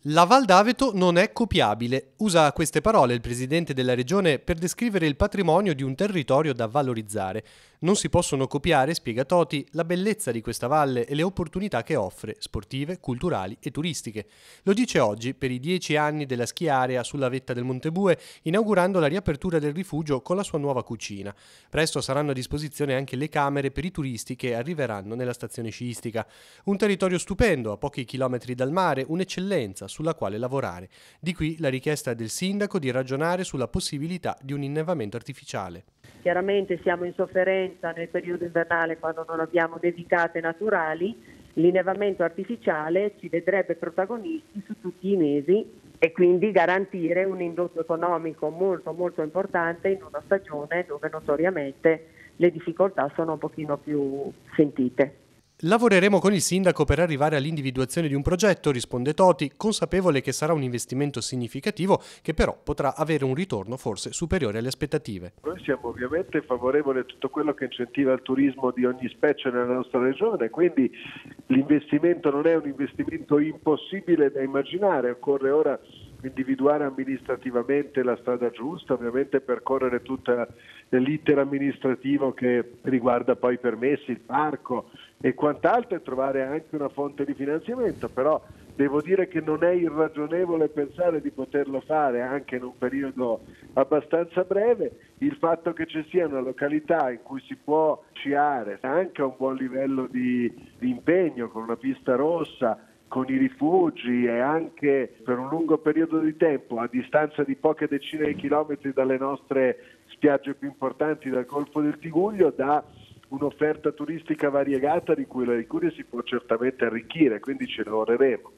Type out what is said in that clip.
La Val d'Aveto non è copiabile. Usa queste parole il presidente della regione per descrivere il patrimonio di un territorio da valorizzare. Non si possono copiare, spiega Toti, la bellezza di questa valle e le opportunità che offre, sportive, culturali e turistiche. Lo dice oggi per i 10 anni della ski area sulla vetta del Montebue, inaugurando la riapertura del rifugio con la sua nuova cucina. Presto saranno a disposizione anche le camere per i turisti che arriveranno nella stazione sciistica. Un territorio stupendo, a pochi chilometri dal mare, un'eccellenza sulla quale lavorare. Di qui la richiesta del sindaco di ragionare sulla possibilità di un innevamento artificiale. Chiaramente siamo in sofferenza nel periodo invernale quando non abbiamo nevicate naturali, l'innevamento artificiale ci vedrebbe protagonisti su tutti i mesi e quindi garantire un indotto economico molto molto importante in una stagione dove notoriamente le difficoltà sono un pochino più sentite. Lavoreremo con il sindaco per arrivare all'individuazione di un progetto, risponde Toti, consapevole che sarà un investimento significativo che però potrà avere un ritorno forse superiore alle aspettative. Noi siamo ovviamente favorevoli a tutto quello che incentiva il turismo di ogni specie nella nostra regione, quindi l'investimento non è un investimento impossibile da immaginare, occorre ora individuare amministrativamente la strada giusta, ovviamente percorrere tutto l'iter amministrativo che riguarda poi i permessi, il parco e quant'altro e trovare anche una fonte di finanziamento, però devo dire che non è irragionevole pensare di poterlo fare anche in un periodo abbastanza breve. Il fatto che ci sia una località in cui si può sciare anche a un buon livello di impegno, con una pista rossa, con i rifugi e anche per un lungo periodo di tempo a distanza di poche decine di chilometri dalle nostre spiagge più importanti dal Golfo del Tiguglio, dà un'offerta turistica variegata di cui la Liguria si può certamente arricchire, quindi ci lavoreremo.